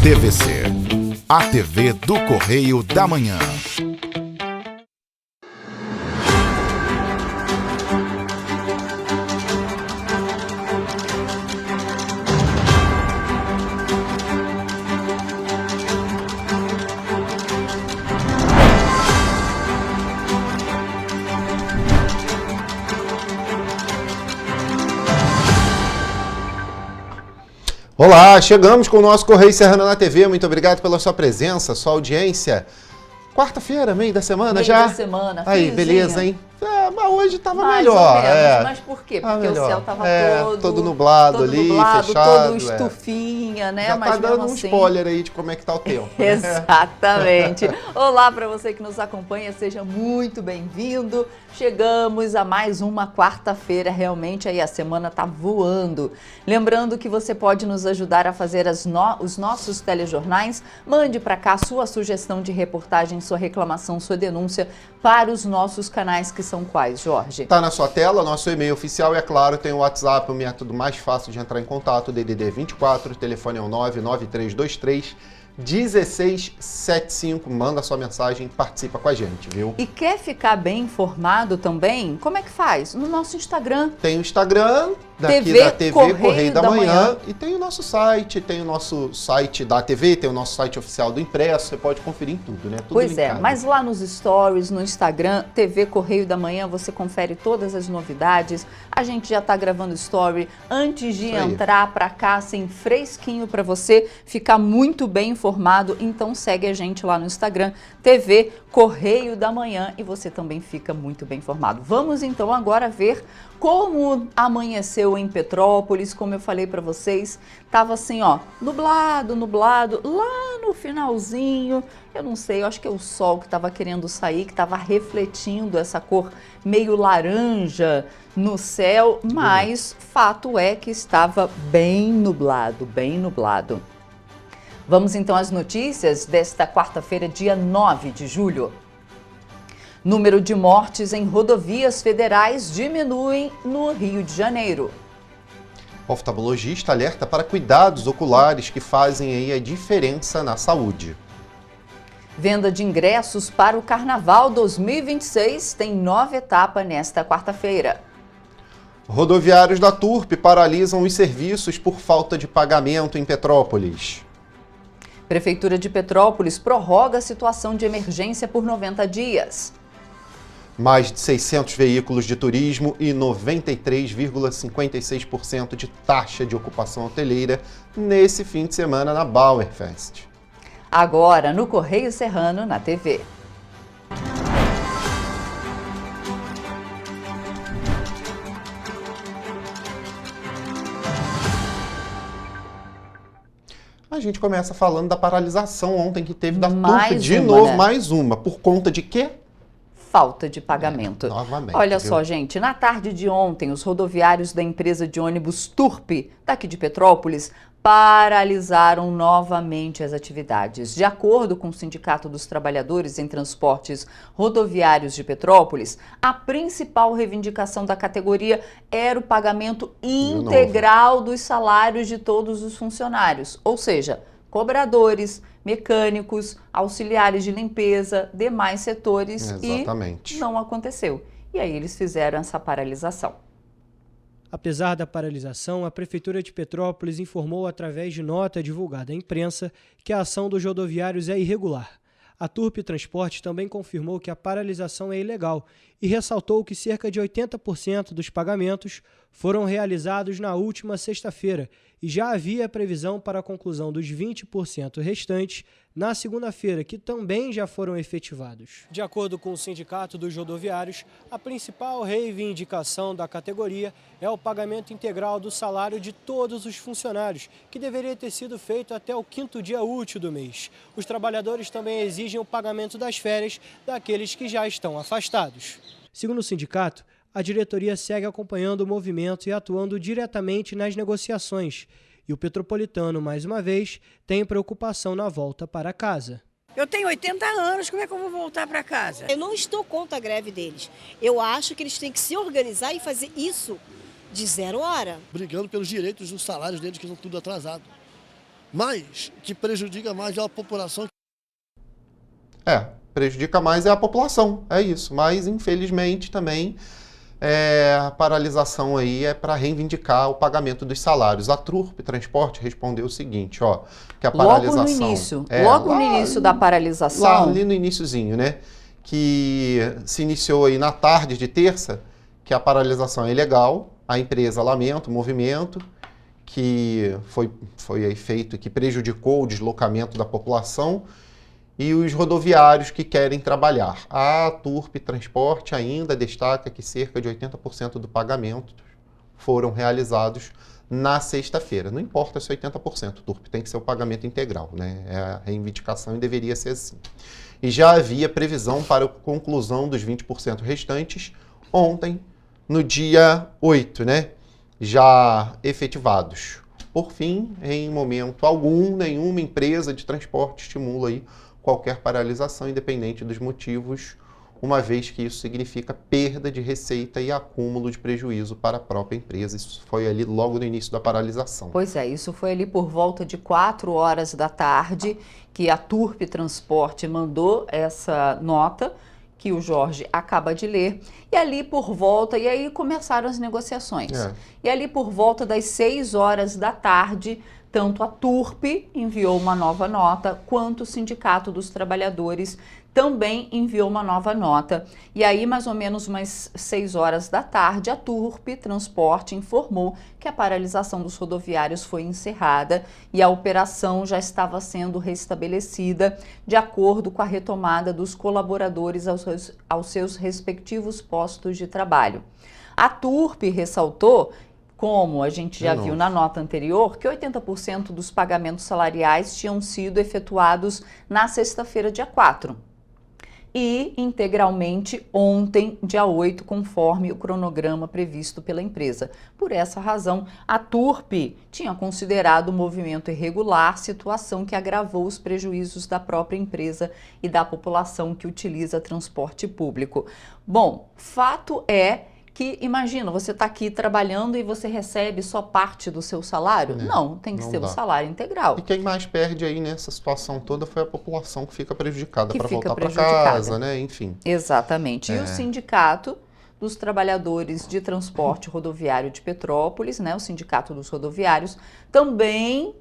TVC, a TV do Correio da Manhã. Olá, chegamos com o nosso Correio Serrano na TV. Muito obrigado pela sua presença, sua audiência. Quarta-feira, meio da semana já? Meio da semana, aí, beleza, hein? Mas hoje tava melhor. Mais ou menos. Mas por quê? Porque o céu tava todo nublado ali, fechado. Todo estufinha, né? Já mas tá dando assim... um spoiler aí de como é que tá o tempo. Exatamente. Olá para você que nos acompanha, seja muito bem-vindo. Chegamos a mais uma quarta-feira, realmente aí a semana tá voando. Lembrando que você pode nos ajudar a fazer os nossos telejornais. Mande para cá sua sugestão de reportagem, sua reclamação, sua denúncia para os nossos canais, que são quais, Jorge? Tá na sua tela, nosso e-mail oficial e, é claro, tem o WhatsApp, o método mais fácil de entrar em contato, DDD 24, o telefone é o 99323 1675, manda sua mensagem, participa com a gente, viu? E quer ficar bem informado também? Como é que faz? No nosso Instagram. Tem o Instagram daqui da TV Correio da Manhã e tem o nosso site, da TV, tem o nosso site oficial do impresso, você pode conferir em tudo, né? Tudo pois linkado. Mas lá nos stories, no Instagram, TV Correio da Manhã, você confere todas as novidades. A gente já tá gravando story antes de entrar para cá, assim, fresquinho para você ficar muito bem informado. Então segue a gente lá no Instagram, TV Correio da Manhã, e você também fica muito bem informado. Vamos então agora ver como amanheceu em Petrópolis. Como eu falei para vocês, tava assim, ó, nublado, lá no finalzinho, eu não sei, eu acho que é o sol que estava querendo sair, que estava refletindo essa cor meio laranja no céu, mas fato é que estava bem nublado, bem nublado. Vamos então às notícias desta quarta-feira, dia 9 de julho. Número de mortes em rodovias federais diminuem no Rio de Janeiro. Oftalmologista alerta para cuidados oculares que fazem aí a diferença na saúde. Venda de ingressos para o Carnaval 2026 tem nova etapa nesta quarta-feira. Rodoviários da Turp paralisam os serviços por falta de pagamento em Petrópolis. Prefeitura de Petrópolis prorroga a situação de emergência por 90 dias. Mais de 600 veículos de turismo e 93,56% de taxa de ocupação hoteleira nesse fim de semana na Bauerfest. Agora no Correio Serrano na TV. A gente começa falando da paralisação ontem que teve da Mais Turp, de uma, novo, né? mais uma. Por conta de quê? Falta de pagamento. Novamente. Olha viu? só, gente, na tarde de ontem, os rodoviários da empresa de ônibus Turp, daqui de Petrópolis, paralisaram novamente as atividades. De acordo com o Sindicato dos Trabalhadores em Transportes Rodoviários de Petrópolis, a principal reivindicação da categoria era o pagamento integral dos salários de todos os funcionários, ou seja, cobradores, mecânicos, auxiliares de limpeza, demais setores. Exatamente. E não aconteceu. E aí eles fizeram essa paralisação. Apesar da paralisação, a Prefeitura de Petrópolis informou através de nota divulgada à imprensa que a ação dos rodoviários é irregular. A Turp Transporte também confirmou que a paralisação é ilegal e ressaltou que cerca de 80% dos pagamentos foram realizados na última sexta-feira e já havia previsão para a conclusão dos 20% restantes na segunda-feira, que também já foram efetivados. De acordo com o Sindicato dos Rodoviários, a principal reivindicação da categoria é o pagamento integral do salário de todos os funcionários, que deveria ter sido feito até o 5º dia útil do mês. Os trabalhadores também exigem o pagamento das férias daqueles que já estão afastados. Segundo o sindicato, a diretoria segue acompanhando o movimento e atuando diretamente nas negociações. E o Petropolitano, mais uma vez, tem preocupação na volta para casa. Eu tenho 80 anos, como é que eu vou voltar para casa? Eu não estou contra a greve deles. Eu acho que eles têm que se organizar e fazer isso de 0 hora. Brigando pelos direitos dos salários deles, que estão tudo atrasado. mas que prejudica mais a população. Prejudica mais a população, é isso. Mas, infelizmente, também a paralisação aí é para reivindicar o pagamento dos salários. A Turp Transporte respondeu o seguinte, que a paralisação... Logo no início da paralisação... Lá ali no iniciozinho, né? Que se iniciou aí na tarde de terça, que a paralisação é ilegal, a empresa lamenta o movimento que foi aí feito e que prejudicou o deslocamento da população e os rodoviários que querem trabalhar. A Turp Transporte ainda destaca que cerca de 80% do pagamento foram realizados na sexta-feira. Não importa se é 80%, Turp tem que ser o pagamento integral, né? É a reivindicação e deveria ser assim. E já havia previsão para a conclusão dos 20% restantes ontem, no dia 8, né? Já efetivados. Por fim, em momento algum, nenhuma empresa de transporte estimula aí qualquer paralisação, independente dos motivos, uma vez que isso significa perda de receita e acúmulo de prejuízo para a própria empresa. Isso foi ali logo no início da paralisação. Pois é, isso foi ali por volta de 4 horas da tarde que a Turp Transporte mandou essa nota que o Jorge acaba de ler, e ali por volta, e aí começaram as negociações. E ali por volta das 6 horas da tarde, tanto a Turp enviou uma nova nota, quanto o Sindicato dos Trabalhadores também enviou uma nova nota. E aí, mais ou menos umas 6 horas da tarde, a Turp Transporte informou que a paralisação dos rodoviários foi encerrada e a operação já estava sendo restabelecida de acordo com a retomada dos colaboradores aos seus respectivos postos de trabalho. A Turp ressaltou, como a gente já viu na nota anterior, que 80% dos pagamentos salariais tinham sido efetuados na sexta-feira, dia 4. E integralmente ontem, dia 8, conforme o cronograma previsto pela empresa. Por essa razão, a Turp tinha considerado o movimento irregular, situação que agravou os prejuízos da própria empresa e da população que utiliza transporte público. Bom, fato é que, imagina, você está aqui trabalhando e você recebe só parte do seu salário? Não, tem que ser o salário integral. E quem mais perde aí nessa situação toda foi a população que fica prejudicada para voltar para casa, né? Enfim. Exatamente. E o Sindicato dos Trabalhadores de Transporte Rodoviário de Petrópolis, né, o Sindicato dos Rodoviários, também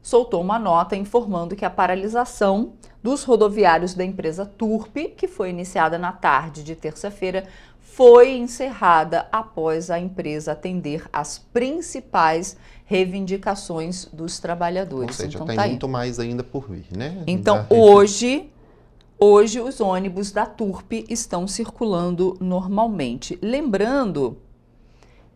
soltou uma nota informando que a paralisação dos rodoviários da empresa Turp, que foi iniciada na tarde de terça-feira, foi encerrada após a empresa atender às principais reivindicações dos trabalhadores. Ou seja, então, tem muito mais ainda por vir, né? Então, hoje os ônibus da Turp estão circulando normalmente. Lembrando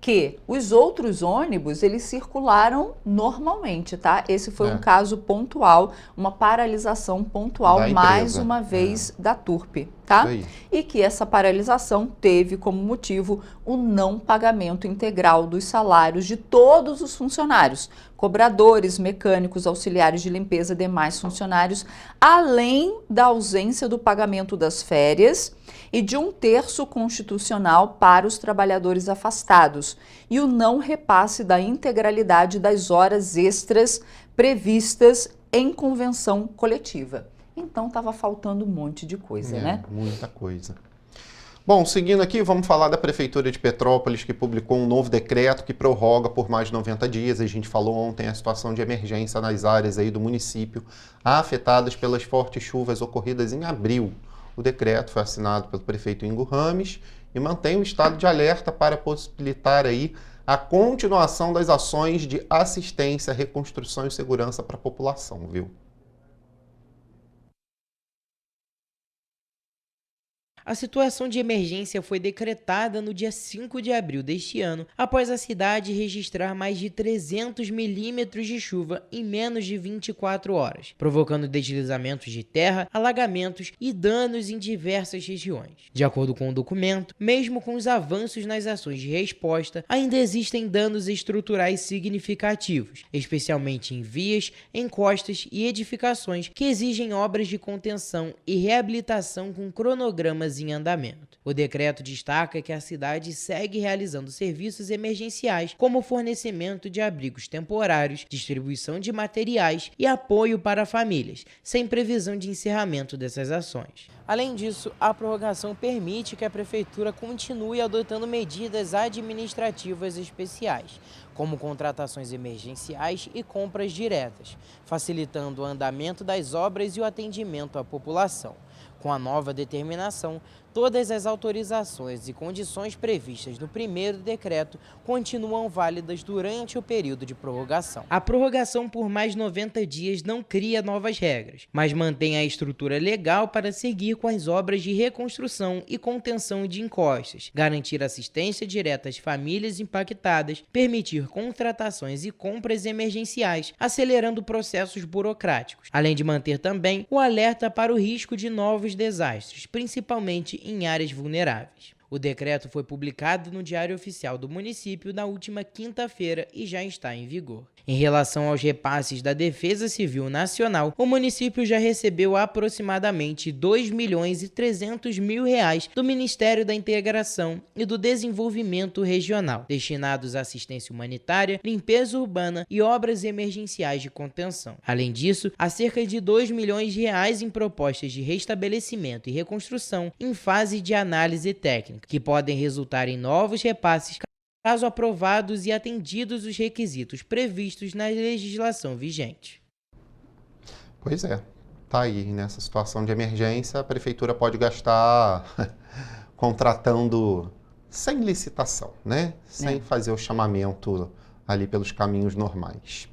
que os outros ônibus, eles circularam normalmente, tá? Esse foi um caso pontual, uma paralisação pontual, mais uma vez, da Turp, tá? E que essa paralisação teve como motivo o não pagamento integral dos salários de todos os funcionários, cobradores, mecânicos, auxiliares de limpeza e demais funcionários, além da ausência do pagamento das férias e de 1/3 constitucional para os trabalhadores afastados e o não repasse da integralidade das horas extras previstas em convenção coletiva. Então, estava faltando um monte de coisa, né? Muita coisa. Bom, seguindo aqui, vamos falar da Prefeitura de Petrópolis, que publicou um novo decreto que prorroga por mais de 90 dias. A gente falou ontem a situação de emergência nas áreas aí do município afetadas pelas fortes chuvas ocorridas em abril. O decreto foi assinado pelo prefeito Ingo Rames e mantém o estado de alerta para possibilitar aí a continuação das ações de assistência, reconstrução e segurança para a população, viu? A situação de emergência foi decretada no dia 5 de abril deste ano, após a cidade registrar mais de 300 milímetros de chuva em menos de 24 horas, provocando deslizamentos de terra, alagamentos e danos em diversas regiões. De acordo com o documento, mesmo com os avanços nas ações de resposta, ainda existem danos estruturais significativos, especialmente em vias, encostas e edificações que exigem obras de contenção e reabilitação com cronogramas obras em andamento. O decreto destaca que a cidade segue realizando serviços emergenciais, como fornecimento de abrigos temporários, distribuição de materiais e apoio para famílias, sem previsão de encerramento dessas ações. Além disso, a prorrogação permite que a Prefeitura continue adotando medidas administrativas especiais, como contratações emergenciais e compras diretas, facilitando o andamento das obras e o atendimento à população. Com a nova determinação, todas as autorizações e condições previstas no primeiro decreto continuam válidas durante o período de prorrogação. A prorrogação por mais 90 dias não cria novas regras, mas mantém a estrutura legal para seguir com as obras de reconstrução e contenção de encostas, garantir assistência direta às famílias impactadas, permitir contratações e compras emergenciais, acelerando processos burocráticos, além de manter também o alerta para o risco de novos desastres, principalmente em áreas vulneráveis. O decreto foi publicado no Diário Oficial do município na última quinta-feira e já está em vigor. Em relação aos repasses da Defesa Civil Nacional, o município já recebeu aproximadamente R$ 2.300.000 do Ministério da Integração e do Desenvolvimento Regional, destinados à assistência humanitária, limpeza urbana e obras emergenciais de contenção. Além disso, há cerca de R$ 2 milhões em propostas de restabelecimento e reconstrução em fase de análise técnica, que podem resultar em novos repasses caso aprovados e atendidos os requisitos previstos na legislação vigente. Pois é, tá aí, nessa situação de emergência, a prefeitura pode gastar contratando sem licitação, né? Sem fazer o chamamento ali pelos caminhos normais.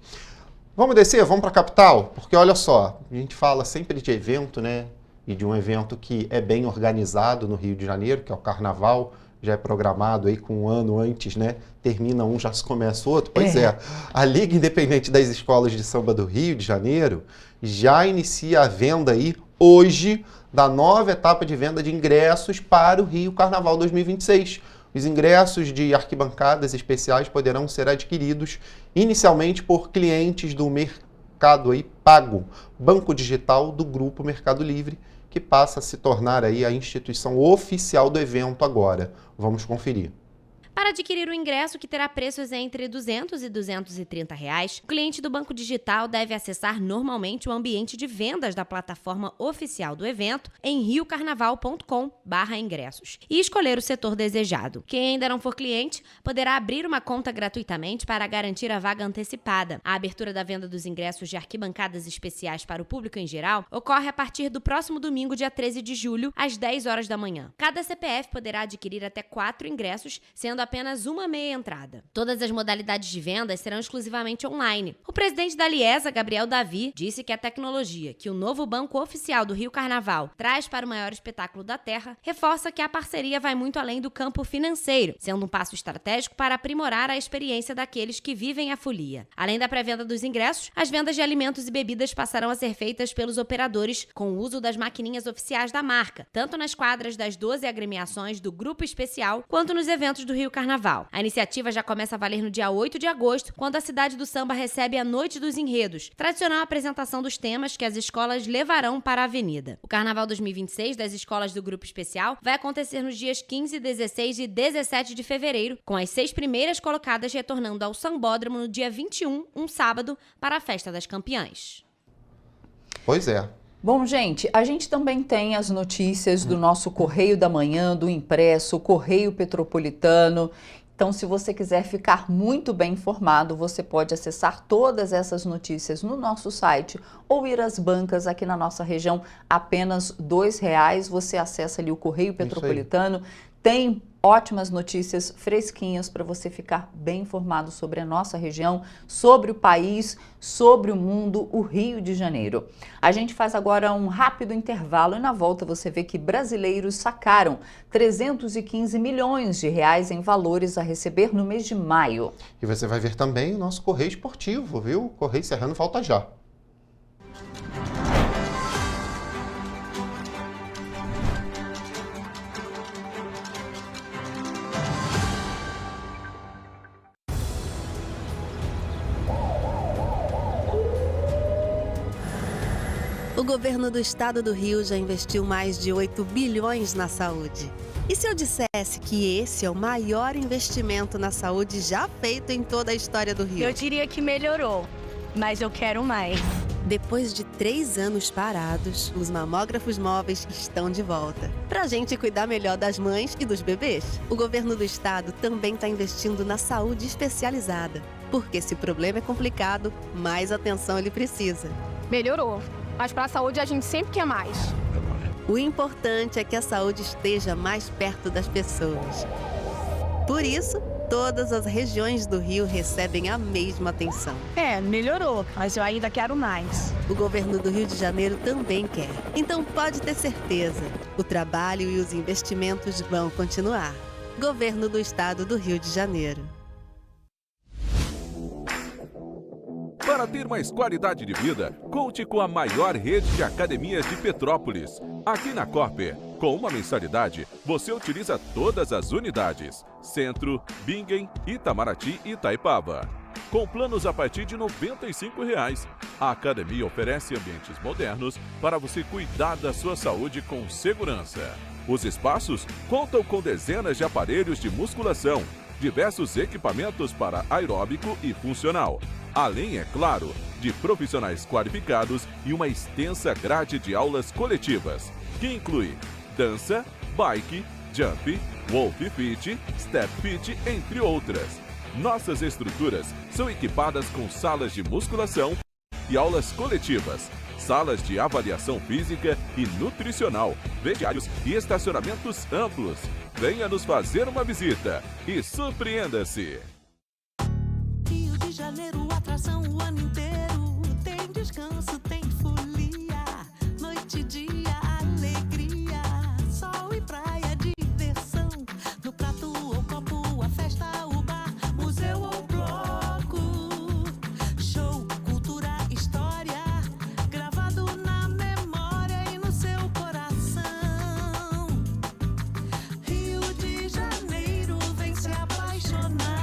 Vamos descer? Vamos para a capital? Porque olha só, a gente fala sempre de evento, né? E de um evento que é bem organizado no Rio de Janeiro, que é o Carnaval, já é programado aí com um ano antes, né? Termina um, já se começa outro. Pois é, a Liga Independente das Escolas de Samba do Rio de Janeiro já inicia a venda aí hoje da nova etapa de venda de ingressos para o Rio Carnaval 2026. Os ingressos de arquibancadas especiais poderão ser adquiridos inicialmente por clientes do Mercado aí Pago, banco digital do Grupo Mercado Livre, que passa a se tornar aí a instituição oficial do evento agora. Vamos conferir. Para adquirir o ingresso, que terá preços entre R$ 200 e R$ 230, o cliente do Banco Digital deve acessar normalmente o ambiente de vendas da plataforma oficial do evento em riocarnaval.com/ingressos e escolher o setor desejado. Quem ainda não for cliente poderá abrir uma conta gratuitamente para garantir a vaga antecipada. A abertura da venda dos ingressos de arquibancadas especiais para o público em geral ocorre a partir do próximo domingo, dia 13 de julho, às 10 horas da manhã. Cada CPF poderá adquirir até 4 ingressos, sendo apenas uma meia entrada. Todas as modalidades de vendas serão exclusivamente online. O presidente da Liesa, Gabriel Davi, disse que a tecnologia que o novo banco oficial do Rio Carnaval traz para o maior espetáculo da Terra reforça que a parceria vai muito além do campo financeiro, sendo um passo estratégico para aprimorar a experiência daqueles que vivem a folia. Além da pré-venda dos ingressos, as vendas de alimentos e bebidas passarão a ser feitas pelos operadores com o uso das maquininhas oficiais da marca, tanto nas quadras das 12 agremiações do Grupo Especial, quanto nos eventos do Rio Carnaval. A iniciativa já começa a valer no dia 8 de agosto, quando a cidade do samba recebe a Noite dos Enredos, tradicional apresentação dos temas que as escolas levarão para a avenida. O Carnaval 2026 das escolas do Grupo Especial vai acontecer nos dias 15, 16 e 17 de fevereiro, com as 6 primeiras colocadas retornando ao Sambódromo no dia 21, um sábado, para a Festa das Campeãs. Pois é. Bom, gente, a gente também tem as notícias do nosso Correio da Manhã, do impresso, Correio Petropolitano. Então, se você quiser ficar muito bem informado, você pode acessar todas essas notícias no nosso site ou ir às bancas aqui na nossa região, apenas R$ 2. Você acessa ali o Correio Petropolitano. Tem ótimas notícias fresquinhas para você ficar bem informado sobre a nossa região, sobre o país, sobre o mundo, o Rio de Janeiro. A gente faz agora um rápido intervalo e na volta você vê que brasileiros sacaram 315 milhões de reais em valores a receber no mês de maio. E você vai ver também o nosso Correio Esportivo, viu? Correio Serrano volta já. O governo do estado do Rio já investiu mais de 8 bilhões na saúde. E se eu dissesse que esse é o maior investimento na saúde já feito em toda a história do Rio? Eu diria que melhorou, mas eu quero mais. Depois de 3 anos parados, os mamógrafos móveis estão de volta. Pra gente cuidar melhor das mães e dos bebês. O governo do estado também está investindo na saúde especializada. Porque se o problema é complicado, mais atenção ele precisa. Melhorou, mas para a saúde a gente sempre quer mais. O importante é que a saúde esteja mais perto das pessoas. Por isso, todas as regiões do Rio recebem a mesma atenção. Melhorou, mas eu ainda quero mais. O governo do Rio de Janeiro também quer. Então pode ter certeza, o trabalho e os investimentos vão continuar. Governo do Estado do Rio de Janeiro. Para ter mais qualidade de vida, conte com a maior rede de academias de Petrópolis. Aqui na Corper, com uma mensalidade, você utiliza todas as unidades: Centro, Bingen, Itamaraty e Itaipava. Com planos a partir de R$ 95,00. A academia oferece ambientes modernos para você cuidar da sua saúde com segurança. Os espaços contam com dezenas de aparelhos de musculação, diversos equipamentos para aeróbico e funcional. Além, é claro, de profissionais qualificados e uma extensa grade de aulas coletivas, que inclui dança, bike, jump, wolf fit, step fit, entre outras. Nossas estruturas são equipadas com salas de musculação e aulas coletivas, salas de avaliação física e nutricional, vestiários e estacionamentos amplos. Venha nos fazer uma visita e surpreenda-se! Rio de Janeiro, atração o ano inteiro. Tem descanso, tem folia, noite e dia, alegria, sol e praia, diversão. No prato ou copo, a festa, o bar, museu ou bloco. Show, cultura, história, gravado na memória e no seu coração. Rio de Janeiro, vem se apaixonar.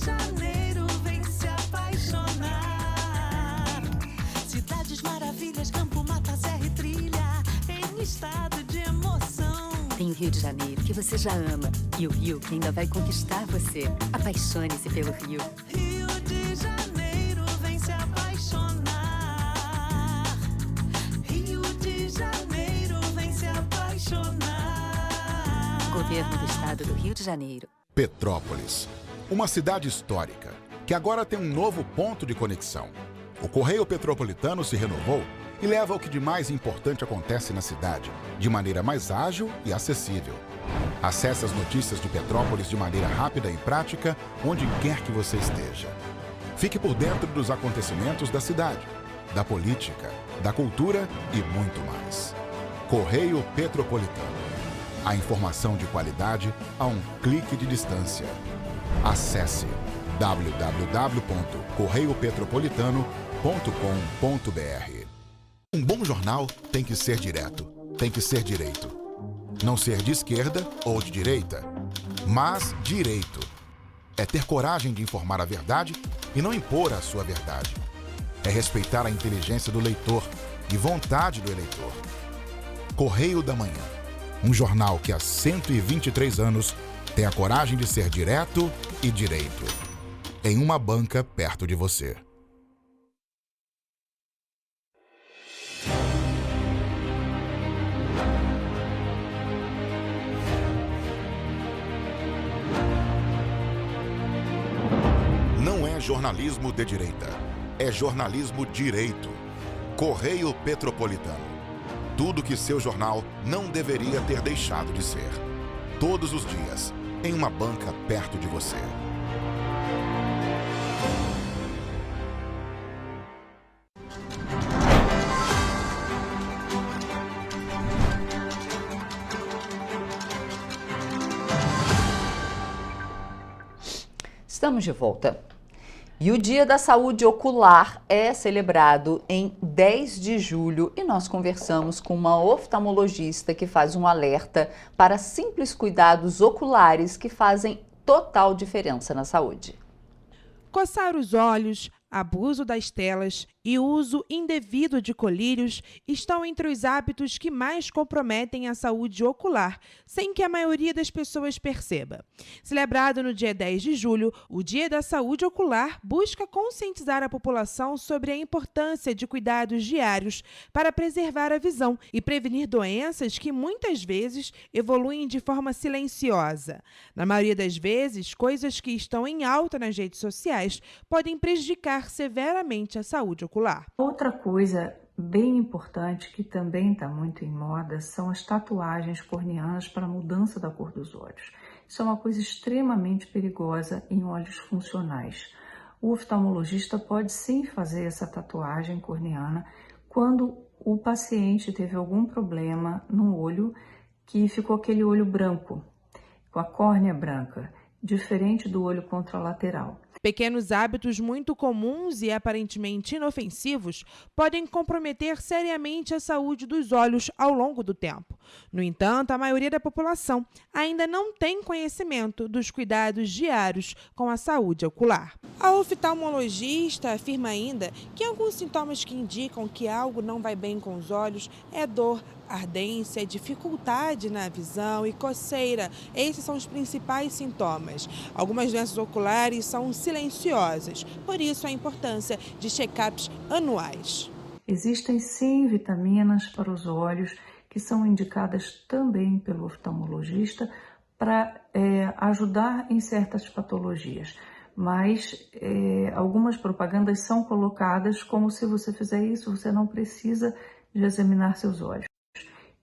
Janeiro, vem se apaixonar. Cidades maravilhas, campo, mata, serra e trilha, em estado de emoção. Tem o Rio de Janeiro, que você já ama, e o Rio que ainda vai conquistar você. Apaixone-se pelo Rio. Rio de Janeiro, vem se apaixonar. Rio de Janeiro, vem se apaixonar. Governo do Estado do Rio de Janeiro. Petrópolis. Uma cidade histórica, que agora tem um novo ponto de conexão. O Correio Petropolitano se renovou e leva o que de mais importante acontece na cidade, de maneira mais ágil e acessível. Acesse as notícias de Petrópolis de maneira rápida e prática, onde quer que você esteja. Fique por dentro dos acontecimentos da cidade, da política, da cultura e muito mais. Correio Petropolitano. A informação de qualidade a um clique de distância. Acesse www.correiopetropolitano.com.br. Um bom jornal tem que ser direto, tem que ser direito. Não ser de esquerda ou de direita, mas direito. É ter coragem de informar a verdade e não impor a sua verdade. É respeitar a inteligência do leitor e vontade do eleitor. Correio da Manhã. Um jornal que há 123 anos tem a coragem de ser direto e direito. Em uma banca perto de você. Não é jornalismo de direita, é jornalismo direito. Correio Petropolitano. Tudo que seu jornal não deveria ter deixado de ser. Todos os dias, em uma banca perto de você. Estamos de volta. E o Dia da Saúde Ocular é celebrado em 10 de julho e nós conversamos com uma oftalmologista que faz um alerta para simples cuidados oculares que fazem total diferença na saúde. Coçar os olhos, abuso das telas e o uso indevido de colírios estão entre os hábitos que mais comprometem a saúde ocular, sem que a maioria das pessoas perceba. Celebrado no dia 10 de julho, o Dia da Saúde Ocular busca conscientizar a população sobre a importância de cuidados diários para preservar a visão e prevenir doenças que muitas vezes evoluem de forma silenciosa. Na maioria das vezes, coisas que estão em alta nas redes sociais podem prejudicar severamente a saúde ocular. Outra coisa bem importante que também está muito em moda são as tatuagens corneanas para mudança da cor dos olhos. Isso é uma coisa extremamente perigosa em olhos funcionais. O oftalmologista pode sim fazer essa tatuagem corneana quando o paciente teve algum problema no olho que ficou aquele olho branco, com a córnea branca, diferente do olho contralateral. Pequenos hábitos muito comuns e aparentemente inofensivos podem comprometer seriamente a saúde dos olhos ao longo do tempo. No entanto, a maioria da população ainda não tem conhecimento dos cuidados diários com a saúde ocular. A oftalmologista afirma ainda que alguns sintomas que indicam que algo não vai bem com os olhos é dor, ardência, dificuldade na visão e coceira. Esses são os principais sintomas. Algumas doenças oculares são silenciosas, por isso a importância de check-ups anuais. Existem sim vitaminas para os olhos que são indicadas também pelo oftalmologista para ajudar em certas patologias. Mas algumas propagandas são colocadas como se você fizer isso, você não precisa de examinar seus olhos.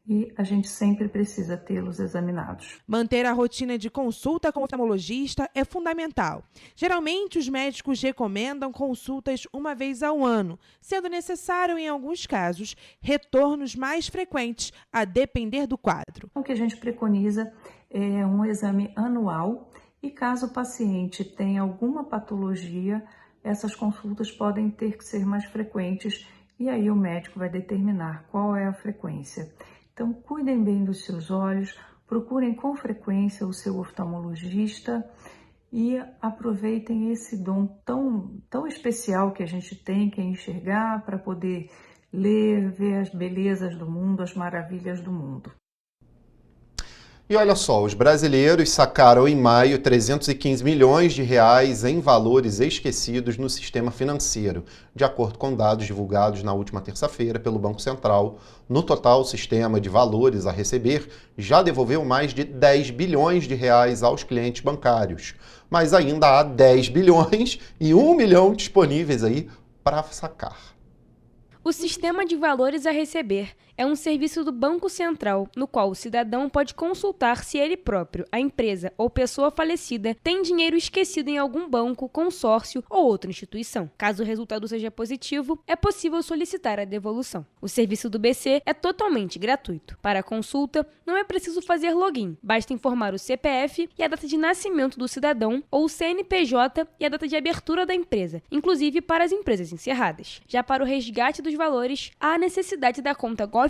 E a gente sempre precisa tê-los examinados. Manter a rotina de consulta com o oftalmologista é fundamental. Geralmente, os médicos recomendam consultas uma vez ao ano, sendo necessário, em alguns casos, retornos mais frequentes, a depender do quadro. O que a gente preconiza é um exame anual e caso o paciente tenha alguma patologia, essas consultas podem ter que ser mais frequentes e aí o médico vai determinar qual é a frequência. Então, cuidem bem dos seus olhos, procurem com frequência o seu oftalmologista e aproveitem esse dom tão especial que a gente tem, que é enxergar para poder ler, ver as belezas do mundo, as maravilhas do mundo. E olha só, os brasileiros sacaram em maio 315 milhões de reais em valores esquecidos no sistema financeiro, de acordo com dados divulgados na última terça-feira pelo Banco Central. No total, o sistema de valores a receber já devolveu mais de 10 bilhões de reais aos clientes bancários. Mas ainda há 10 bilhões e 1 milhão disponíveis aí para sacar. O Sistema de Valores a Receber é um serviço do Banco Central, no qual o cidadão pode consultar se ele próprio, a empresa ou pessoa falecida tem dinheiro esquecido em algum banco, consórcio ou outra instituição. Caso o resultado seja positivo, é possível solicitar a devolução. O serviço do BC é totalmente gratuito. Para a consulta, não é preciso fazer login, basta informar o CPF e a data de nascimento do cidadão ou o CNPJ e a data de abertura da empresa, inclusive para as empresas encerradas. Já para o resgate dos valores, há a necessidade da conta gov.br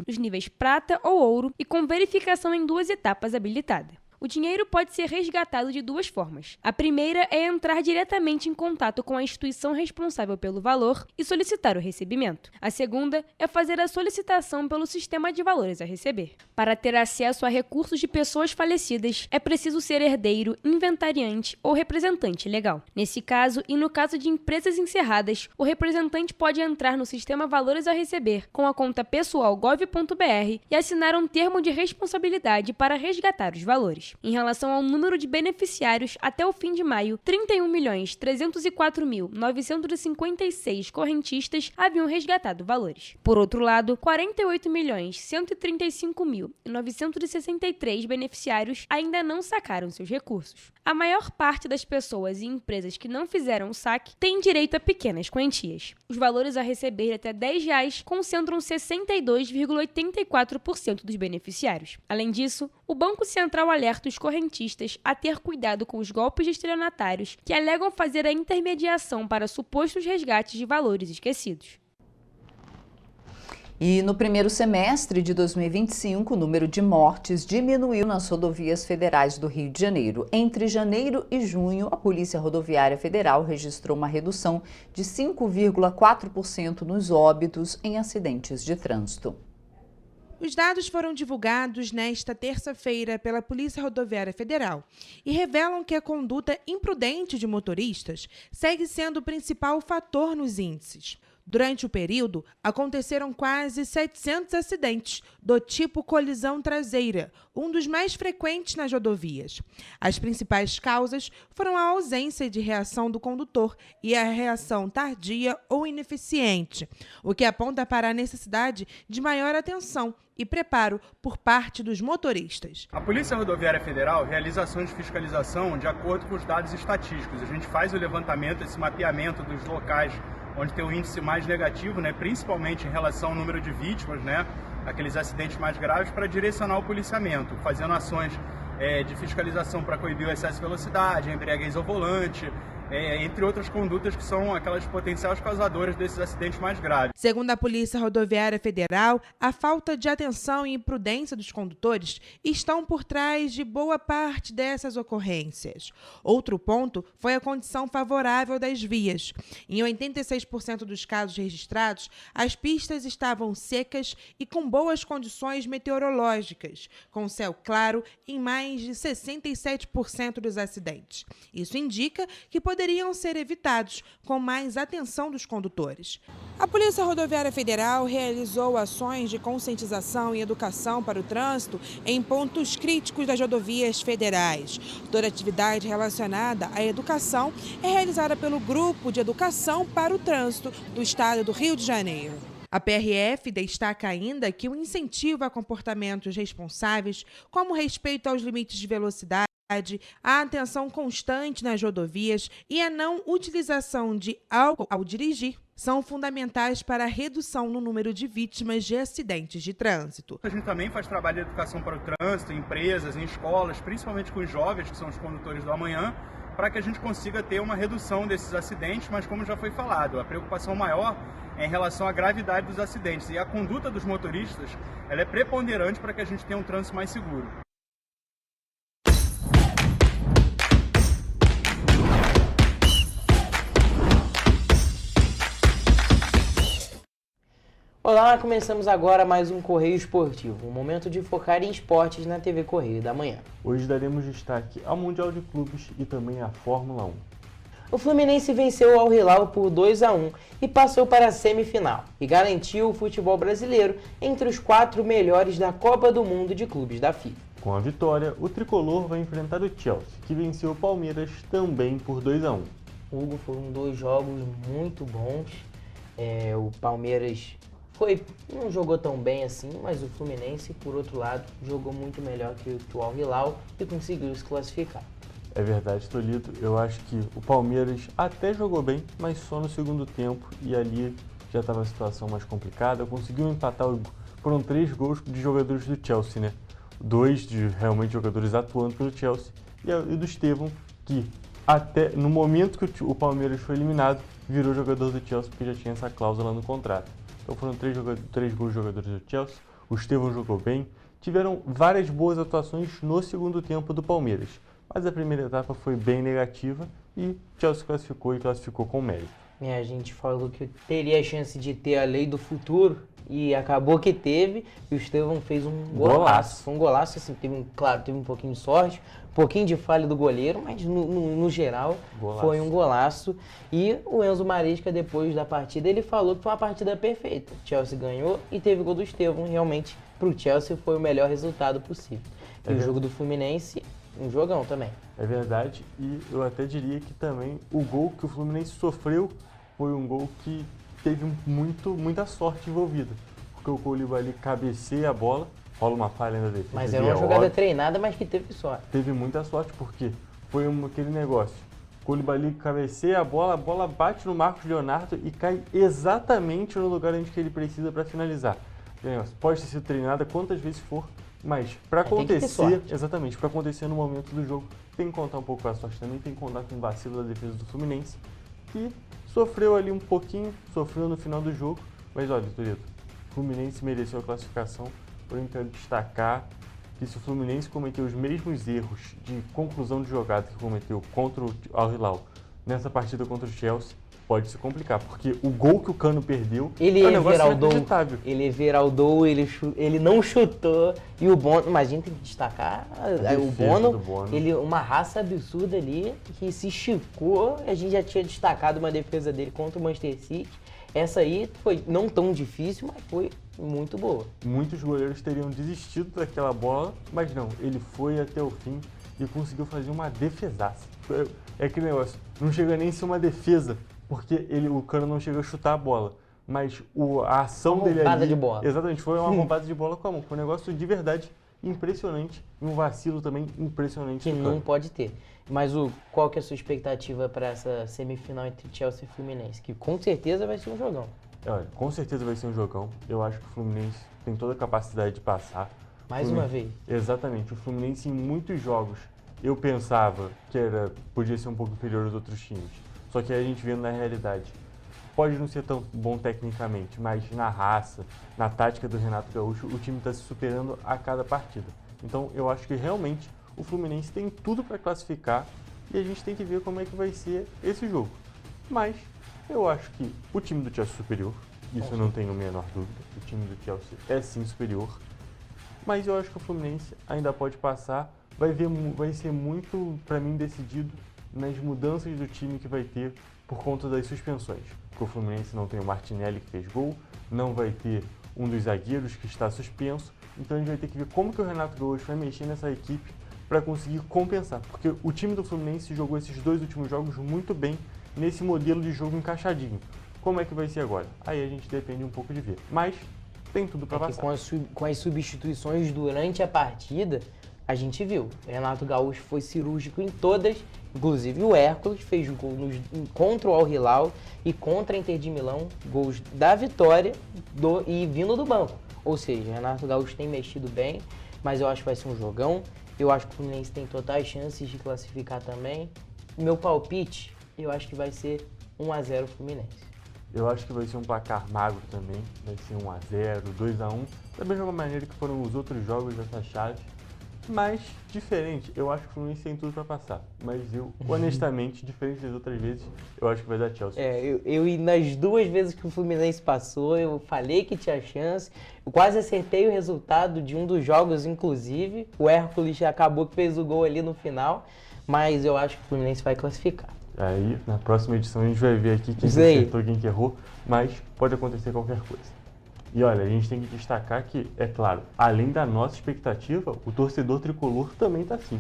nos níveis prata ou ouro e com verificação em 2 etapas habilitada. O dinheiro pode ser resgatado de 2 formas. A primeira é entrar diretamente em contato com a instituição responsável pelo valor e solicitar o recebimento. A segunda é fazer a solicitação pelo Sistema de Valores a Receber. Para ter acesso a recursos de pessoas falecidas, é preciso ser herdeiro, inventariante ou representante legal. Nesse caso, e no caso de empresas encerradas, o representante pode entrar no Sistema Valores a Receber com a conta pessoal gov.br e assinar um termo de responsabilidade para resgatar os valores. Em relação ao número de beneficiários, até o fim de maio, 31.304.956 correntistas haviam resgatado valores. Por outro lado, 48.135.963 beneficiários ainda não sacaram seus recursos. A maior parte das pessoas e empresas que não fizeram o saque tem direito a pequenas quantias. Os valores a receber até R$10 concentram 62,84% dos beneficiários. Além disso, o Banco Central alerta os correntistas a ter cuidado com os golpes de estelionatários que alegam fazer a intermediação para supostos resgates de valores esquecidos. E no primeiro semestre de 2025, o número de mortes diminuiu nas rodovias federais do Rio de Janeiro. Entre janeiro e junho, a Polícia Rodoviária Federal registrou uma redução de 5,4% nos óbitos em acidentes de trânsito. Os dados foram divulgados nesta terça-feira pela Polícia Rodoviária Federal e revelam que a conduta imprudente de motoristas segue sendo o principal fator nos índices. Durante o período, aconteceram quase 700 acidentes do tipo colisão traseira, um dos mais frequentes nas rodovias. As principais causas foram a ausência de reação do condutor e a reação tardia ou ineficiente, o que aponta para a necessidade de maior atenção e preparo por parte dos motoristas. A Polícia Rodoviária Federal realiza ações de fiscalização de acordo com os dados estatísticos. A gente faz o levantamento, esse mapeamento dos locais onde tem o índice mais negativo, principalmente em relação ao número de vítimas, aqueles acidentes mais graves, para direcionar o policiamento, fazendo ações de fiscalização para coibir o excesso de velocidade, a embriaguez ao volante, entre outras condutas que são aquelas potenciais causadoras desses acidentes mais graves. Segundo a Polícia Rodoviária Federal, a falta de atenção e imprudência dos condutores estão por trás de boa parte dessas ocorrências. Outro ponto foi a condição favorável das vias. Em 86% dos casos registrados, as pistas estavam secas e com boas condições meteorológicas, com céu claro em mais de 67% dos acidentes. Isso indica que poderiam ser evitados com mais atenção dos condutores. A Polícia Rodoviária Federal realizou ações de conscientização e educação para o trânsito em pontos críticos das rodovias federais. Toda atividade relacionada à educação é realizada pelo Grupo de Educação para o Trânsito do Estado do Rio de Janeiro. A PRF destaca ainda que o incentivo a comportamentos responsáveis, como respeito aos limites de velocidade, a atenção constante nas rodovias e a não utilização de álcool ao dirigir são fundamentais para a redução no número de vítimas de acidentes de trânsito. A gente também faz trabalho de educação para o trânsito, em empresas, em escolas, principalmente com os jovens, que são os condutores do amanhã, para que a gente consiga ter uma redução desses acidentes, mas como já foi falado, a preocupação maior é em relação à gravidade dos acidentes e a conduta dos motoristas, ela é preponderante para que a gente tenha um trânsito mais seguro. Olá, começamos agora mais um Correio Esportivo, um momento de focar em esportes na TV Correio da Manhã. Hoje daremos destaque ao Mundial de Clubes e também à Fórmula 1. O Fluminense venceu o Al Hilal por 2-1 e passou para a semifinal e garantiu o futebol brasileiro entre os 4 melhores da Copa do Mundo de Clubes da FIFA. Com a vitória, o tricolor vai enfrentar o Chelsea, que venceu o Palmeiras também por 2-1. Hugo, foram 2 jogos muito bons. O Palmeiras não jogou tão bem assim, mas o Fluminense, por outro lado, jogou muito melhor que o Al Hilal e conseguiu se classificar. É verdade, Toledo. Eu acho que o Palmeiras até jogou bem, mas só no segundo tempo, e ali já estava a situação mais complicada. Conseguiu empatar, foram 3 gols de jogadores do Chelsea, 2 de realmente jogadores atuando pelo Chelsea, e do Estevão, que até no momento que o Palmeiras foi eliminado, virou jogador do Chelsea, porque já tinha essa cláusula no contrato. Então foram 3 gols de jogadores do Chelsea, o Estevão jogou bem, tiveram várias boas atuações no segundo tempo do Palmeiras, mas a primeira etapa foi bem negativa e o Chelsea classificou com mérito. A gente falou que teria a chance de ter a lei do futuro e acabou que teve, e o Estevão fez um golaço. Foi um golaço, assim, teve um pouquinho de sorte, um pouquinho de falha do goleiro, mas no geral foi um golaço. E o Enzo Maresca, depois da partida, ele falou que foi uma partida perfeita. O Chelsea ganhou e teve gol do Estevão, realmente para o Chelsea foi o melhor resultado possível. E o jogo do Fluminense, um jogão também. É verdade, e eu até diria que também o gol que o Fluminense sofreu foi um gol que teve muita sorte envolvida, porque o Coulibaly cabeceia a bola, rola uma falha na defesa. Mas era uma jogada treinada, mas que teve sorte. Teve muita sorte, porque foi aquele negócio. O Coulibaly cabeceia a bola bate no Marcos Leonardo e cai exatamente no lugar onde ele precisa para finalizar. Pode ter sido treinada quantas vezes for, mas para acontecer, exatamente, para acontecer no momento do jogo, tem que contar um pouco com a sorte também, tem que contar com o vacilo da defesa do Fluminense, que sofreu ali um pouquinho, sofreu no final do jogo, mas olha, Toledo, O Fluminense mereceu a classificação, porém quero destacar que se o Fluminense cometeu os mesmos erros de conclusão de jogada que cometeu contra o Al Hilal nessa partida contra o Chelsea, pode se complicar, porque o gol que o Cano perdeu ele é um negócio inacreditável. Ele não chutou, e o Bono, mas a gente tem que destacar o Bono, ele uma raça absurda ali, que se esticou. A gente já tinha destacado uma defesa dele contra o Manchester City. Essa aí foi não tão difícil, mas foi muito boa. Muitos goleiros teriam desistido daquela bola, mas não, ele foi até o fim e conseguiu fazer uma defesaça. É aquele negócio, não chega nem a ser uma defesa, porque o Cano não chegou a chutar a bola, mas a ação dele ali... Uma roubada de bola. Exatamente, foi uma roubada de bola com a mão. Foi um negócio de verdade impressionante e um vacilo também impressionante. Que não pode ter. Mas qual que é a sua expectativa para essa semifinal entre Chelsea e Fluminense? Que com certeza vai ser um jogão. Olha, com certeza vai ser um jogão. Eu acho que o Fluminense tem toda a capacidade de passar. Mais uma vez. Exatamente. O Fluminense em muitos jogos eu pensava que podia ser um pouco inferior aos outros times. Só que aí a gente vendo na realidade. Pode não ser tão bom tecnicamente, mas na raça, na tática do Renato Gaúcho, o time está se superando a cada partida. Então eu acho que realmente o Fluminense tem tudo para classificar e a gente tem que ver como é que vai ser esse jogo. Mas eu acho que o time do Chelsea é superior, isso eu não tenho a menor dúvida. O time do Chelsea é sim superior, mas eu acho que o Fluminense ainda pode passar. Vai ser muito, para mim, decidido nas mudanças do time que vai ter por conta das suspensões. Porque o Fluminense não tem o Martinelli que fez gol, não vai ter um dos zagueiros que está suspenso, então a gente vai ter que ver como que o Renato Gaúcho vai mexer nessa equipe para conseguir compensar. Porque o time do Fluminense jogou esses 2 últimos jogos muito bem nesse modelo de jogo encaixadinho. Como é que vai ser agora? Aí a gente depende um pouco de ver. Mas tem tudo para passar. Com as substituições durante a partida, a gente viu. O Renato Gaúcho foi cirúrgico em todas, inclusive o Hércules fez gol contra o Al Hilal e contra a Inter de Milão, gols da vitória e vindo do banco. Ou seja, o Renato Gaúcho tem mexido bem, mas eu acho que vai ser um jogão. Eu acho que o Fluminense tem totais chances de classificar também. Meu palpite, eu acho que vai ser 1-0 Fluminense. Eu acho que vai ser um placar magro também, vai ser 1-0, 2-1, da mesma maneira que foram os outros jogos dessa chave. Mas diferente, eu acho que o Fluminense tem tudo para passar. Mas eu, honestamente, diferente das outras vezes, eu acho que vai dar Chelsea. Eu nas 2 vezes que o Fluminense passou, eu falei que tinha chance. Eu quase acertei o resultado de um dos jogos, inclusive. O Hércules acabou que fez o gol ali no final. Mas eu acho que o Fluminense vai classificar. Aí, na próxima edição, a gente vai ver aqui quem acertou e quem errou. Mas pode acontecer qualquer coisa. E olha, a gente tem que destacar que, é claro, além da nossa expectativa, o torcedor tricolor também está assim.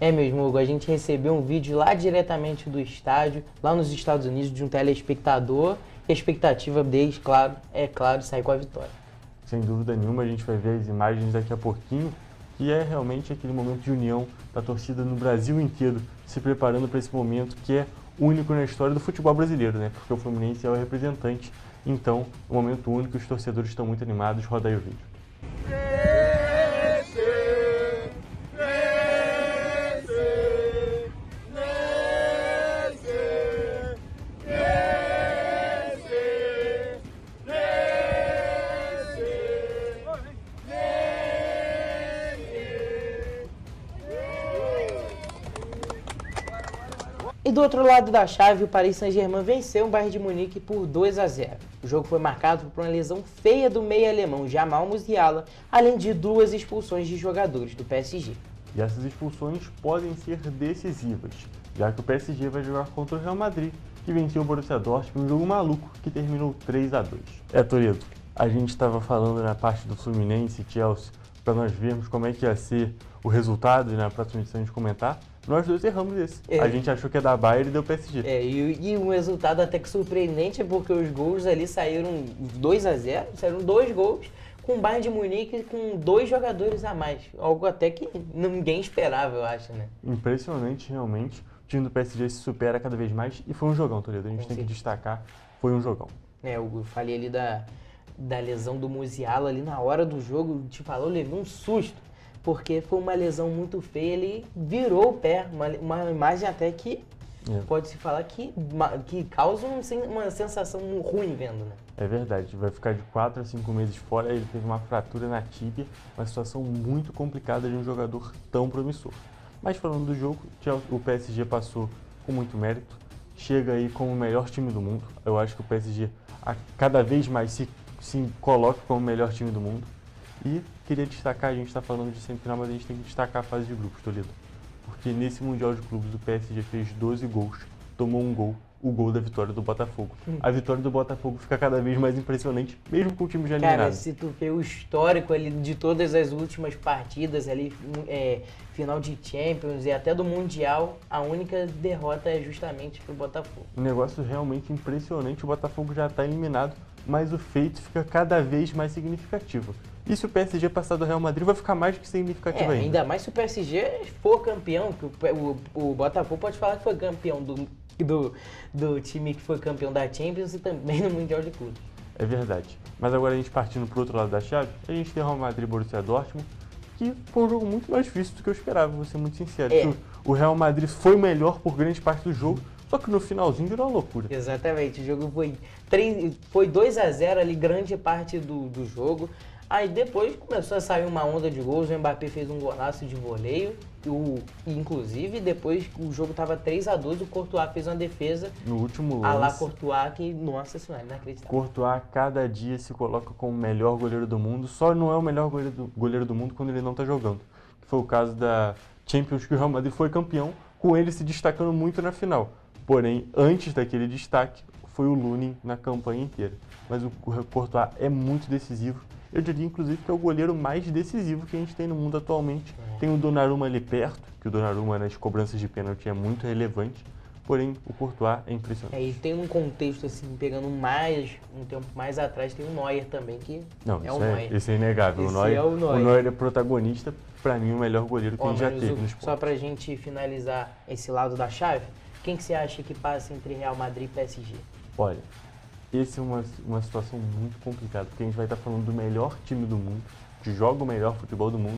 É mesmo, Hugo. A gente recebeu um vídeo lá diretamente do estádio, lá nos Estados Unidos, de um telespectador. E a expectativa deles, claro, sair com a vitória. Sem dúvida nenhuma, a gente vai ver as imagens daqui a pouquinho, que é realmente aquele momento de união da torcida no Brasil inteiro, se preparando para esse momento que é único na história do futebol brasileiro, né? Porque o Fluminense é o representante. Então, um momento único, os torcedores estão muito animados. Roda aí o vídeo. E do outro lado da chave, o Paris Saint-Germain venceu o Bayern de Munique por 2-0. O jogo foi marcado por uma lesão feia do meio alemão Jamal Musiala, além de 2 expulsões de jogadores do PSG. E essas expulsões podem ser decisivas, já que o PSG vai jogar contra o Real Madrid, que venceu o Borussia Dortmund em um jogo maluco que terminou 3-2. Toledo, a gente estava falando na parte do Fluminense e Chelsea para nós vermos como é que ia ser o resultado e na próxima edição a gente comentar. Nós 2 erramos esse. A gente achou que ia dar Bayern e deu PSG. E um resultado até que surpreendente, porque os gols ali saíram 2-0, saíram 2 gols com o Bayern de Munique com 2 jogadores a mais. Algo até que ninguém esperava, eu acho, né? Impressionante, realmente. O time do PSG se supera cada vez mais e foi um jogão, Toledo. A gente tem que destacar, foi um jogão. Eu falei ali da lesão do Musiala ali na hora do jogo, te falou, eu levei um susto. Porque foi uma lesão muito feia, ele virou o pé, uma imagem até que pode-se falar que causa uma sensação ruim vendo, né? É verdade, vai ficar de 4 a 5 meses fora, ele teve uma fratura na tíbia, uma situação muito complicada de um jogador tão promissor. Mas falando do jogo, o PSG passou com muito mérito, chega aí como o melhor time do mundo. Eu acho que o PSG cada vez mais se coloca como o melhor time do mundo. E queria destacar, a gente está falando de semifinal, mas a gente tem que destacar a fase de grupos, Toledo. Porque nesse Mundial de Clubes o PSG fez 12 gols, tomou um gol, o gol da vitória do Botafogo. A vitória do Botafogo fica cada vez mais impressionante, mesmo com o time já eliminado. Cara, se tu vê o histórico ali de todas as últimas partidas ali, final de Champions e até do Mundial, a única derrota é justamente pro Botafogo. Um negócio realmente impressionante, o Botafogo já está eliminado, mas o feito fica cada vez mais significativo. E se o PSG passar do Real Madrid, vai ficar mais do que significativo ainda. Ainda mais se o PSG for campeão, que o Botafogo pode falar que foi campeão do time que foi campeão da Champions e também no Mundial de Clubes. É verdade. Mas agora a gente partindo pro outro lado da chave, a gente tem o Real Madrid e Borussia Dortmund, que foi um jogo muito mais difícil do que eu esperava, vou ser muito sincero. O Real Madrid foi melhor por grande parte do jogo, só que no finalzinho virou uma loucura. Exatamente, o jogo foi 2-0 ali, grande parte do jogo. Aí depois começou a sair uma onda de gols, o Mbappé fez um golaço de voleio, inclusive depois o jogo estava 3-2, o Courtois fez uma defesa no último lance. A lá Courtois, que, nossa senhora, inacreditável. Courtois cada dia se coloca como o melhor goleiro do mundo, só não é o melhor goleiro do mundo quando ele não está jogando. Que foi o caso da Champions, que o Real Madrid foi campeão, com ele se destacando muito na final. Porém, antes daquele destaque, foi o Lunin na campanha inteira. Mas o Courtois é muito decisivo. Eu diria, inclusive, que é o goleiro mais decisivo que a gente tem no mundo atualmente. Tem o Donnarumma ali perto, que o Donnarumma nas cobranças de pênalti é muito relevante. Porém, o Courtois é impressionante. E tem um contexto, assim, pegando um tempo mais atrás, tem o Neuer também, que o Neuer. Esse é inegável. O Neuer é protagonista, para mim, o melhor goleiro que a gente já teve no esporte. Só pra gente finalizar esse lado da chave, quem que você acha que passa entre Real Madrid e PSG? Olha, essa é uma situação muito complicada, porque a gente vai estar falando do melhor time do mundo, que joga o melhor futebol do mundo,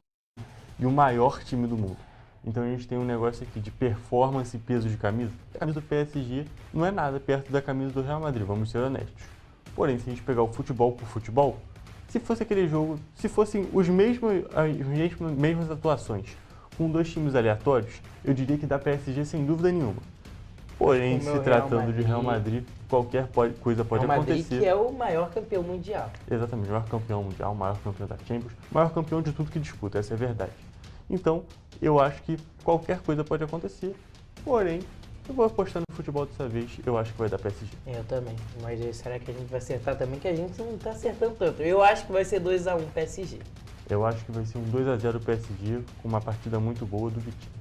e o maior time do mundo. Então a gente tem um negócio aqui de performance e peso de camisa. A camisa do PSG não é nada perto da camisa do Real Madrid, vamos ser honestos. Porém, se a gente pegar o futebol por futebol, se fosse aquele jogo, se fossem as mesmas atuações, com dois times aleatórios, eu diria que dá PSG sem dúvida nenhuma. Porém, se tratando de Real Madrid, qualquer coisa pode Real acontecer. Madrid, que é o maior campeão mundial. Exatamente, o maior campeão mundial, o maior campeão da Champions, o maior campeão de tudo que disputa, essa é a verdade. Então, eu acho que qualquer coisa pode acontecer, porém, eu vou apostar no futebol dessa vez, eu acho que vai dar PSG. Eu também, mas será que a gente vai acertar também? Que a gente não está acertando tanto. Eu acho que vai ser 2-1 PSG. Eu acho que vai ser um 2-0 PSG, com uma partida muito boa do Vitinho.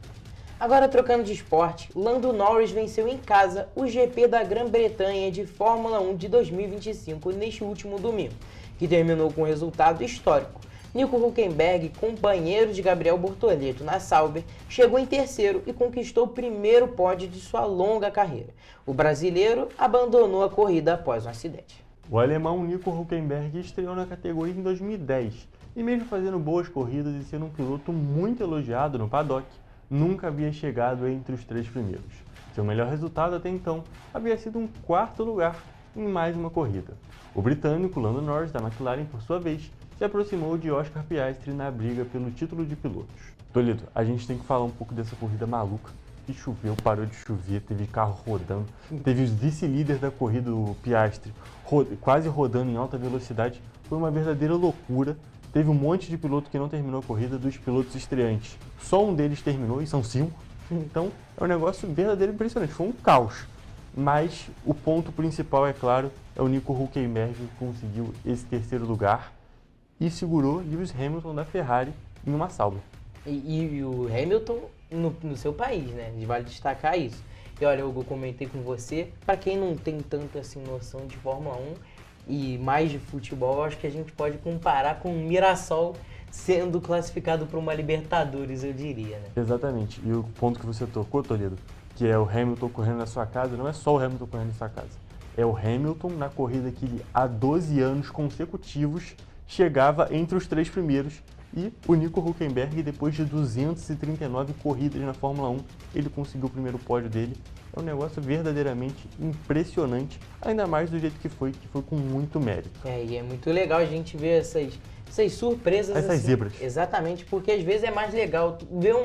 Agora, trocando de esporte, Lando Norris venceu em casa o GP da Grã-Bretanha de Fórmula 1 de 2025 neste último domingo, que terminou com um resultado histórico. Nico Hülkenberg, companheiro de Gabriel Bortoleto na Sauber, chegou em terceiro e conquistou o primeiro pódio de sua longa carreira. O brasileiro abandonou a corrida após um acidente. O alemão Nico Hülkenberg estreou na categoria em 2010 e mesmo fazendo boas corridas e sendo um piloto muito elogiado no paddock, nunca havia chegado entre os 3 primeiros. Seu melhor resultado até então havia sido um 4º lugar em mais uma corrida. O britânico Lando Norris, da McLaren, por sua vez, se aproximou de Oscar Piastri na briga pelo título de pilotos. Toledo, a gente tem que falar um pouco dessa corrida maluca. Que choveu, parou de chover, teve carro rodando, teve os vice-líderes da corrida, o Piastri, quase rodando em alta velocidade. Foi uma verdadeira loucura. Teve um monte de piloto que não terminou a corrida, dos pilotos estreantes. Só um deles terminou, e são 5. Então, é um negócio verdadeiro impressionante. Foi um caos. Mas o ponto principal, é claro, é o Nico Hülkenberg, que conseguiu esse terceiro lugar e segurou Lewis Hamilton da Ferrari em uma Sauber. E o Hamilton no seu país, né? Vale destacar isso. E olha, eu comentei com você, para quem não tem tanta assim, noção de Fórmula 1 e mais de futebol, acho que a gente pode comparar com o Mirassol sendo classificado para uma Libertadores, eu diria, né? Exatamente. E o ponto que você tocou, Toledo, que é o Hamilton correndo na sua casa, não é só o Hamilton correndo na sua casa. É o Hamilton na corrida que ele, há 12 anos consecutivos, chegava entre os 3 primeiros E o Nico Hülkenberg, depois de 239 corridas na Fórmula 1, ele conseguiu o primeiro pódio dele. É um negócio verdadeiramente impressionante, ainda mais do jeito que foi com muito mérito. E é muito legal a gente ver essas surpresas. Essas assim, zebras. Exatamente, porque às vezes é mais legal ver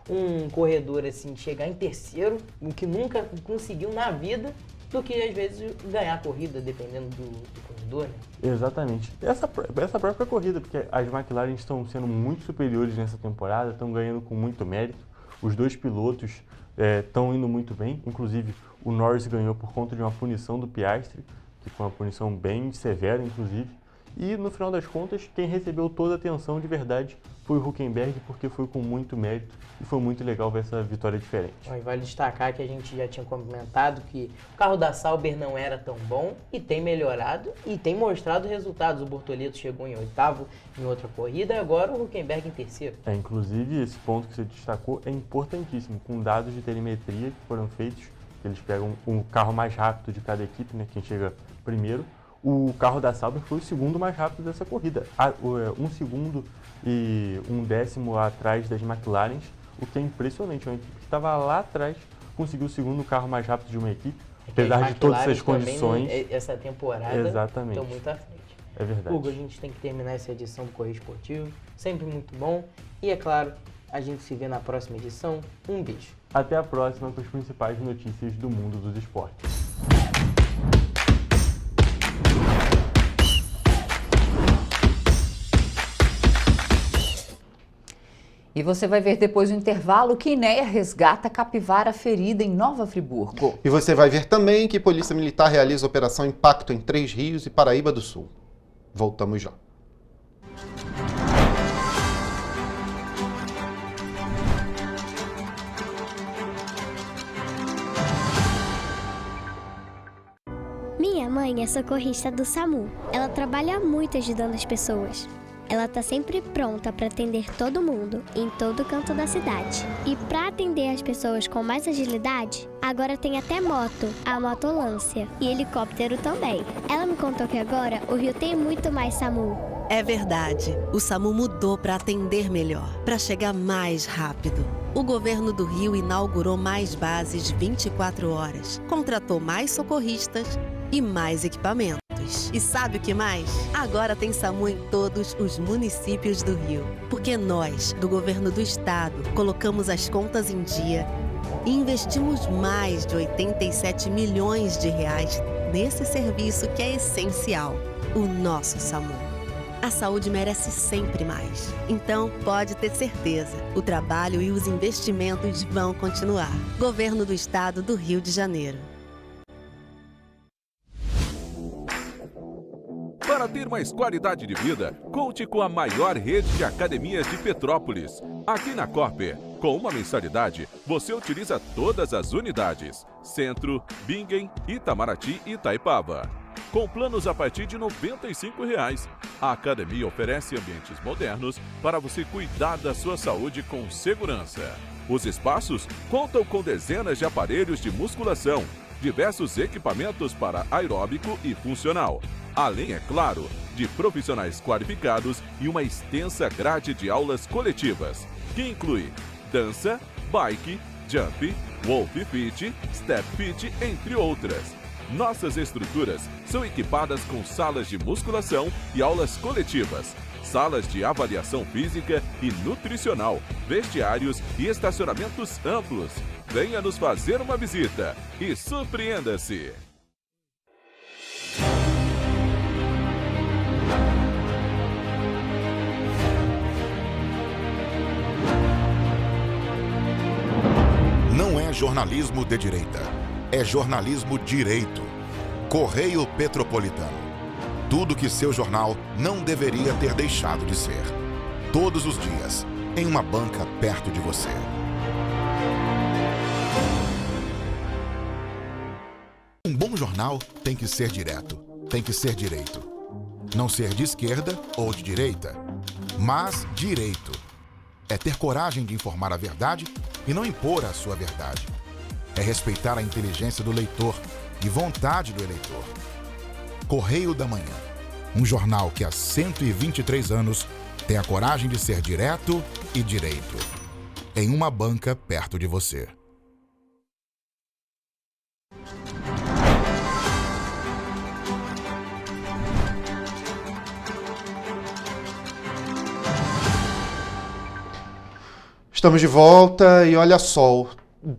um corredor assim chegar em terceiro, o que nunca conseguiu na vida, do que às vezes ganhar a corrida, dependendo do corredor, né? Exatamente. Essa própria corrida, porque as McLaren estão sendo muito superiores nessa temporada, estão ganhando com muito mérito. Os dois pilotos estão indo muito bem, inclusive o Norris ganhou por conta de uma punição do Piastri, que foi uma punição bem severa, inclusive. E no final das contas, quem recebeu toda a atenção de verdade foi o Hülkenberg, porque foi com muito mérito e foi muito legal ver essa vitória diferente. E vale destacar que a gente já tinha comentado que o carro da Sauber não era tão bom e tem melhorado e tem mostrado resultados. O Bortoleto chegou em oitavo em outra corrida e agora o Hülkenberg em terceiro. Inclusive, esse ponto que você destacou é importantíssimo, com dados de telemetria que foram feitos, eles pegam um carro mais rápido de cada equipe, né, quem chega primeiro. O carro da Sauber foi o segundo mais rápido dessa corrida, 1 segundo e 1/10 atrás das McLaren, o que é impressionante. Uma equipe que estava lá atrás conseguiu o segundo carro mais rápido de uma equipe, apesar de todas essas condições. Essa temporada exatamente, estão muito à frente. É verdade. Hugo, a gente tem que terminar essa edição do Correio Esportivo, sempre muito bom. E é claro, a gente se vê na próxima edição. Um beijo. Até a próxima com as principais notícias do mundo dos esportes. E você vai ver depois do intervalo que INEA resgata capivara ferida em Nova Friburgo. E você vai ver também que Polícia Militar realiza operação Impacto em Três Rios e Paraíba do Sul. Voltamos já. Minha mãe é socorrista do SAMU. Ela trabalha muito ajudando as pessoas. Ela tá sempre pronta para atender todo mundo, em todo canto da cidade. E para atender as pessoas com mais agilidade, agora tem até moto, a motolância, e helicóptero também. Ela me contou que agora o Rio tem muito mais SAMU. É verdade, o SAMU mudou para atender melhor, para chegar mais rápido. O governo do Rio inaugurou mais bases 24 horas, contratou mais socorristas e mais equipamentos. E sabe o que mais? Agora tem SAMU em todos os municípios do Rio. Porque nós, do governo do estado, colocamos as contas em dia e investimos mais de 87 milhões de reais nesse serviço que é essencial, o nosso SAMU. A saúde merece sempre mais. Então, pode ter certeza, o trabalho e os investimentos vão continuar. Governo do Estado do Rio de Janeiro. Para ter mais qualidade de vida, conte com a maior rede de academias de Petrópolis. Aqui na Corper, com uma mensalidade, você utiliza todas as unidades: Centro, Bingen, Itamaraty e Itaipava. Com planos a partir de R$ 95,00. A academia oferece ambientes modernos para você cuidar da sua saúde com segurança. Os espaços contam com dezenas de aparelhos de musculação, diversos equipamentos para aeróbico e funcional, além, é claro, de profissionais qualificados e uma extensa grade de aulas coletivas, que inclui dança, bike, jump, wolf fit, step fit, entre outras. Nossas estruturas são equipadas com salas de musculação e aulas coletivas, salas de avaliação física e nutricional, vestiários e estacionamentos amplos. Venha nos fazer uma visita e surpreenda-se! Não é jornalismo de direita, é jornalismo direito. Correio Petropolitano. Tudo que seu jornal não deveria ter deixado de ser. Todos os dias, em uma banca perto de você. Um bom jornal tem que ser direto, tem que ser direito. Não ser de esquerda ou de direita, mas direito. É ter coragem de informar a verdade e não impor a sua verdade. É respeitar a inteligência do leitor e vontade do eleitor. Correio da Manhã, um jornal que há 123 anos Tenha coragem de ser direto e direito. Em uma banca perto de você. Estamos de volta e olha só, o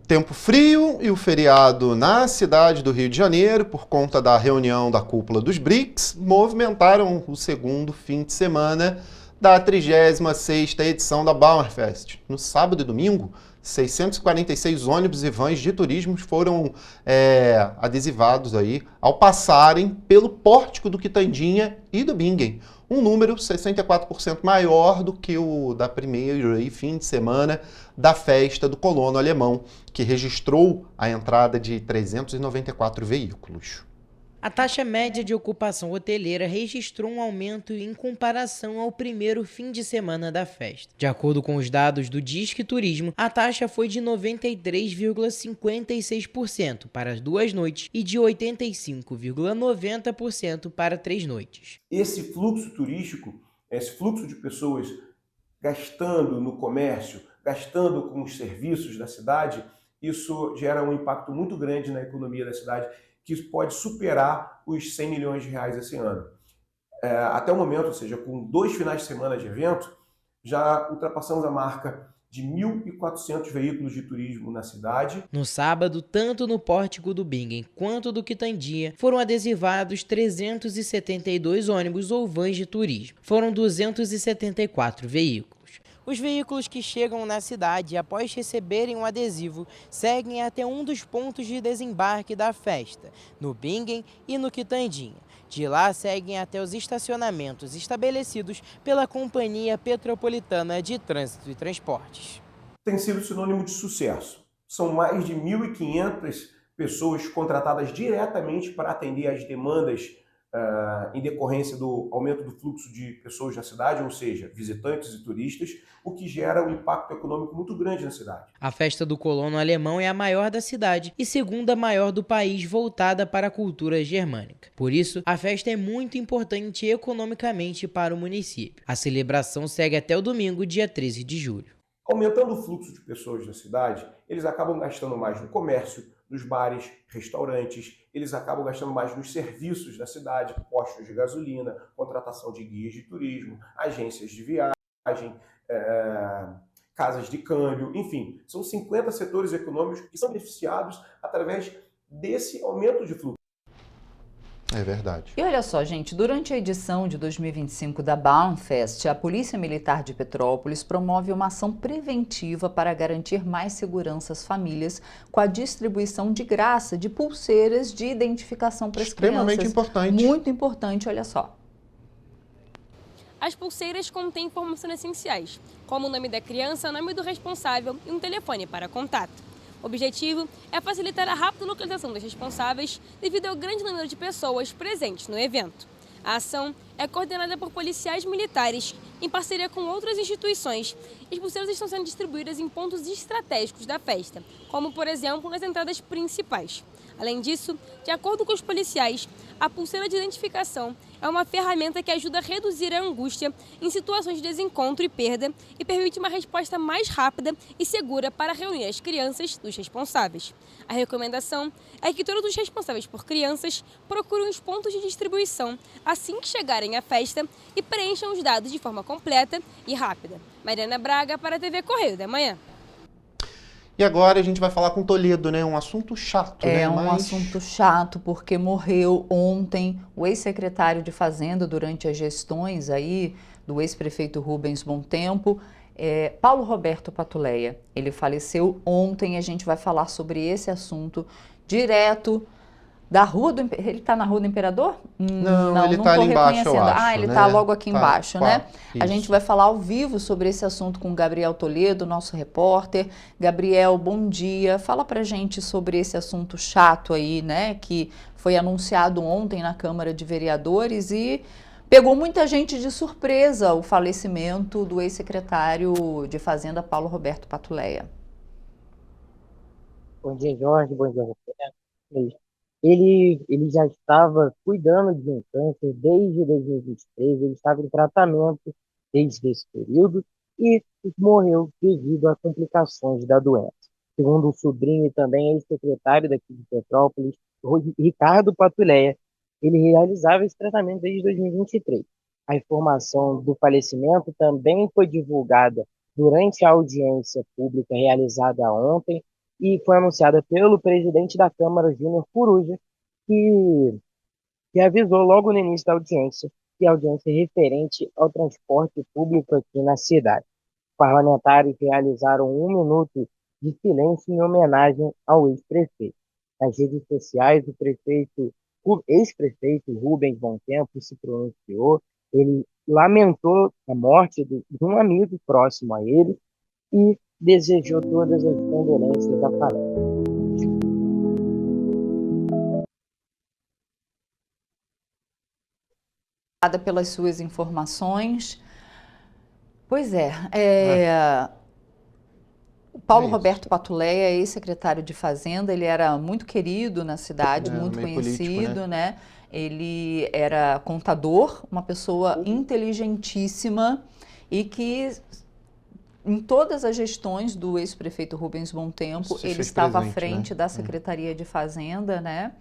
tempo frio e o feriado na cidade do Rio de Janeiro, por conta da reunião da cúpula dos BRICS, movimentaram o segundo fim de semana da 36ª edição da Bauernfest. No sábado e domingo, 646 ônibus e vans de turismo foram adesivados aí ao passarem pelo pórtico do Quitandinha e do Bingen. Um número 64% maior do que o da primeira e fim de semana da festa do colono alemão, que registrou a entrada de 394 veículos. A taxa média de ocupação hoteleira registrou um aumento em comparação ao primeiro fim de semana da festa. De acordo com os dados do Disque Turismo, a taxa foi de 93,56% para as 2 noites e de 85,90% para 3 noites. Esse fluxo turístico, esse fluxo de pessoas gastando no comércio, gastando com os serviços da cidade, isso gera um impacto muito grande na economia da cidade, que pode superar os 100 milhões de reais esse ano. Até o momento, ou seja, com 2 finais de semana de evento, já ultrapassamos a marca de 1.400 veículos de turismo na cidade. No sábado, tanto no pórtico do Bingen quanto do Quitandinha, foram adesivados 372 ônibus ou vans de turismo. Foram 274 veículos. Os veículos que chegam na cidade após receberem um adesivo seguem até um dos pontos de desembarque da festa, no Bingen e no Quitandinha. De lá seguem até os estacionamentos estabelecidos pela Companhia Petropolitana de Trânsito e Transportes. Tem sido sinônimo de sucesso. São mais de 1.500 pessoas contratadas diretamente para atender às demandas em decorrência do aumento do fluxo de pessoas na cidade, ou seja, visitantes e turistas, o que gera um impacto econômico muito grande na cidade. A festa do colono alemão é a maior da cidade e segunda maior do país, voltada para a cultura germânica. Por isso, a festa é muito importante economicamente para o município. A celebração segue até o domingo, dia 13 de julho. Aumentando o fluxo de pessoas na cidade, eles acabam gastando mais no comércio, nos bares, restaurantes, eles acabam gastando mais nos serviços da cidade, postos de gasolina, contratação de guias de turismo, agências de viagem, casas de câmbio, enfim, são 50 setores econômicos que são beneficiados através desse aumento de fluxo. É verdade. E olha só, gente, durante a edição de 2025 da Bauernfest, a Polícia Militar de Petrópolis promove uma ação preventiva para garantir mais segurança às famílias com a distribuição de graça de pulseiras de identificação para as crianças. Extremamente importante. Muito importante, olha só. As pulseiras contêm informações essenciais, como o nome da criança, o nome do responsável e um telefone para contato. O objetivo é facilitar a rápida localização dos responsáveis devido ao grande número de pessoas presentes no evento. A ação é coordenada por policiais militares em parceria com outras instituições. As pulseiras estão sendo distribuídas em pontos estratégicos da festa, como, por exemplo, nas entradas principais. Além disso, de acordo com os policiais, a pulseira de identificação é uma ferramenta que ajuda a reduzir a angústia em situações de desencontro e perda e permite uma resposta mais rápida e segura para reunir as crianças dos responsáveis. A recomendação é que todos os responsáveis por crianças procurem os pontos de distribuição assim que chegarem à festa e preencham os dados de forma completa e rápida. Mariana Braga para a TV Correio da Manhã. E agora a gente vai falar com Toledo, né? Um assunto chato, né? É um assunto chato porque morreu ontem o ex-secretário de Fazenda durante as gestões aí do ex-prefeito Rubens Bom Tempo, Paulo Roberto Patuleia. Ele faleceu ontem e a gente vai falar sobre esse assunto direto da Rua do Imperador. Ele está na Rua do Imperador? Não, ele está ali embaixo, eu acho. Ele está logo aqui embaixo, né? Isso. A gente vai falar ao vivo sobre esse assunto com o Gabriel Toledo, nosso repórter. Gabriel, bom dia. Fala pra gente sobre esse assunto chato aí, né? Que foi anunciado ontem na Câmara de Vereadores e pegou muita gente de surpresa o falecimento do ex-secretário de Fazenda, Paulo Roberto Patuleia. Bom dia, Jorge. Bom dia, Roberto. Ele já estava cuidando de um câncer desde 2023, ele estava em tratamento desde esse período e morreu devido a complicações da doença. Segundo o sobrinho e também ex-secretário daqui de Petrópolis, Ricardo Patuleia, ele realizava esse tratamento desde 2023. A informação do falecimento também foi divulgada durante a audiência pública realizada ontem e foi anunciada pelo presidente da Câmara, Júnior Coruja, que avisou logo no início da audiência que a audiência é referente ao transporte público aqui na cidade. Os parlamentares realizaram 1 minuto de silêncio em homenagem ao ex-prefeito. Nas redes sociais, o ex-prefeito Rubens Bom Tempo se pronunciou. Ele lamentou a morte de um amigo próximo a ele e desejou todas as condolências à família. Obrigada pelas suas informações. Pois é, Paulo Roberto Patuleia, ex-secretário de Fazenda, ele era muito querido na cidade, muito conhecido, político, né? Ele era contador, uma pessoa inteligentíssima e que em todas as gestões do ex-prefeito Rubens Bom Tempo, ele estava à frente da Secretaria de Fazenda, né?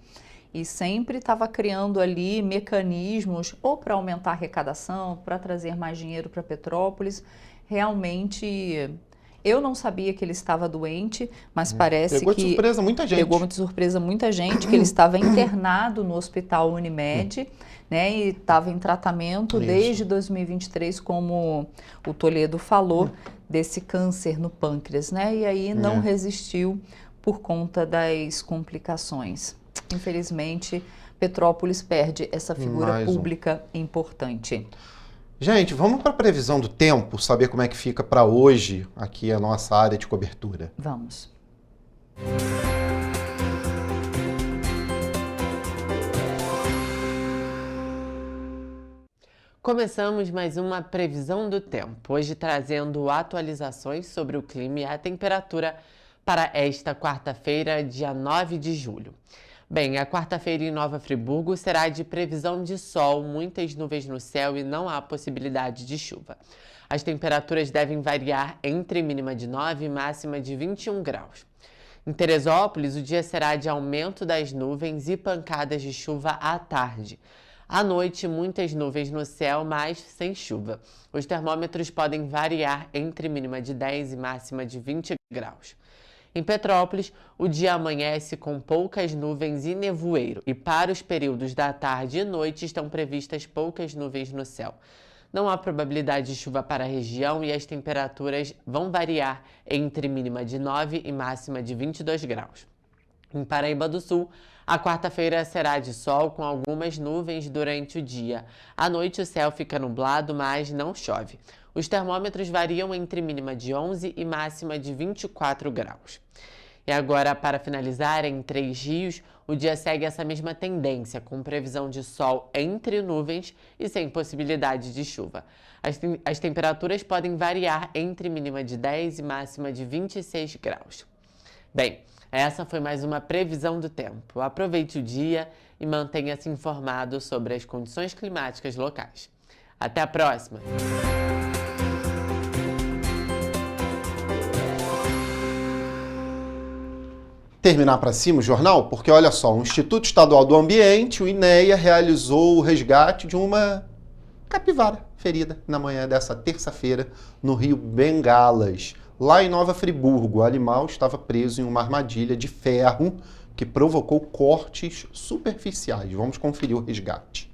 E sempre estava criando ali mecanismos ou para aumentar a arrecadação, para trazer mais dinheiro para Petrópolis. Realmente, eu não sabia que ele estava doente, mas parece pegou que... de surpresa muita gente. Pegou de surpresa muita gente, que ele estava internado no Hospital Unimed, né? E estava em tratamento desde 2023, como o Toledo falou, desse câncer no pâncreas, né? E aí não resistiu por conta das complicações. Infelizmente, Petrópolis perde essa figura pública importante. Gente, vamos para a previsão do tempo, saber como é que fica para hoje aqui a nossa área de cobertura. Vamos. Começamos mais uma previsão do tempo, hoje trazendo atualizações sobre o clima e a temperatura para esta quarta-feira, dia 9 de julho. Bem, a quarta-feira em Nova Friburgo será de previsão de sol, muitas nuvens no céu e não há possibilidade de chuva. As temperaturas devem variar entre mínima de 9 e máxima de 21 graus. Em Teresópolis, o dia será de aumento das nuvens e pancadas de chuva à tarde. À noite, muitas nuvens no céu, mas sem chuva. Os termômetros podem variar entre mínima de 10 e máxima de 20 graus. Em Petrópolis, o dia amanhece com poucas nuvens e nevoeiro, e para os períodos da tarde e noite estão previstas poucas nuvens no céu. Não há probabilidade de chuva para a região e as temperaturas vão variar entre mínima de 9 e máxima de 22 graus. Em Paraíba do Sul, a quarta-feira será de sol com algumas nuvens durante o dia. À noite o céu fica nublado, mas não chove. Os termômetros variam entre mínima de 11 e máxima de 24 graus. E agora, para finalizar, em Três Rios, o dia segue essa mesma tendência, com previsão de sol entre nuvens e sem possibilidade de chuva. As temperaturas podem variar entre mínima de 10 e máxima de 26 graus. Bem, essa foi mais uma previsão do tempo. Aproveite o dia e mantenha-se informado sobre as condições climáticas locais. Até a próxima! Terminar para cima o jornal, porque olha só, o Instituto Estadual do Ambiente, o INEA, realizou o resgate de uma capivara ferida na manhã dessa terça-feira no Rio Bengalas. Lá em Nova Friburgo, o animal estava preso em uma armadilha de ferro que provocou cortes superficiais. Vamos conferir o resgate.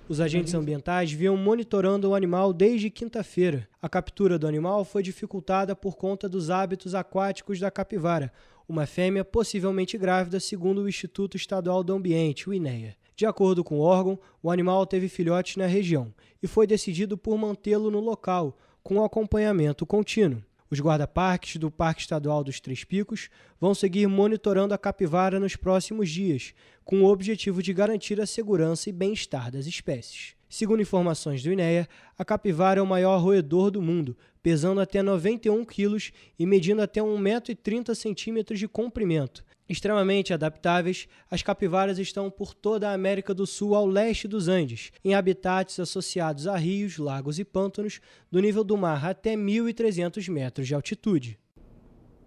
Os agentes ambientais vinham monitorando o animal desde quinta-feira. A captura do animal foi dificultada por conta dos hábitos aquáticos da capivara, uma fêmea possivelmente grávida, segundo o Instituto Estadual do Ambiente, o INEA. De acordo com o órgão, o animal teve filhotes na região e foi decidido por mantê-lo no local, com acompanhamento contínuo. Os guarda-parques do Parque Estadual dos Três Picos vão seguir monitorando a capivara nos próximos dias, com o objetivo de garantir a segurança e bem-estar das espécies. Segundo informações do INEA, a capivara é o maior roedor do mundo, pesando até 91 quilos e medindo até 1,30 m de comprimento. Extremamente adaptáveis, as capivaras estão por toda a América do Sul ao leste dos Andes, em habitats associados a rios, lagos e pântanos, do nível do mar até 1.300 metros de altitude.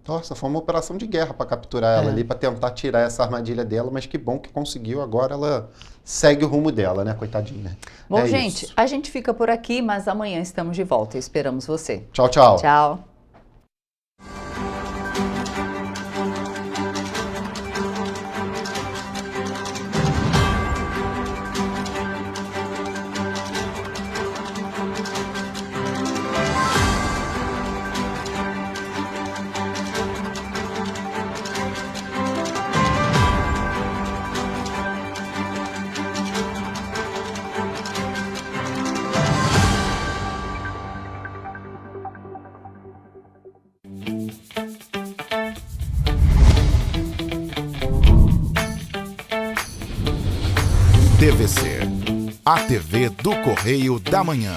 Nossa, foi uma operação de guerra para capturar ela ali, para tentar tirar essa armadilha dela, mas que bom que conseguiu. Agora ela segue o rumo dela, né, coitadinha. Bom, gente, a gente fica por aqui, mas amanhã estamos de volta. Esperamos você. Tchau, tchau. Tchau. TVC, a TV do Correio da Manhã.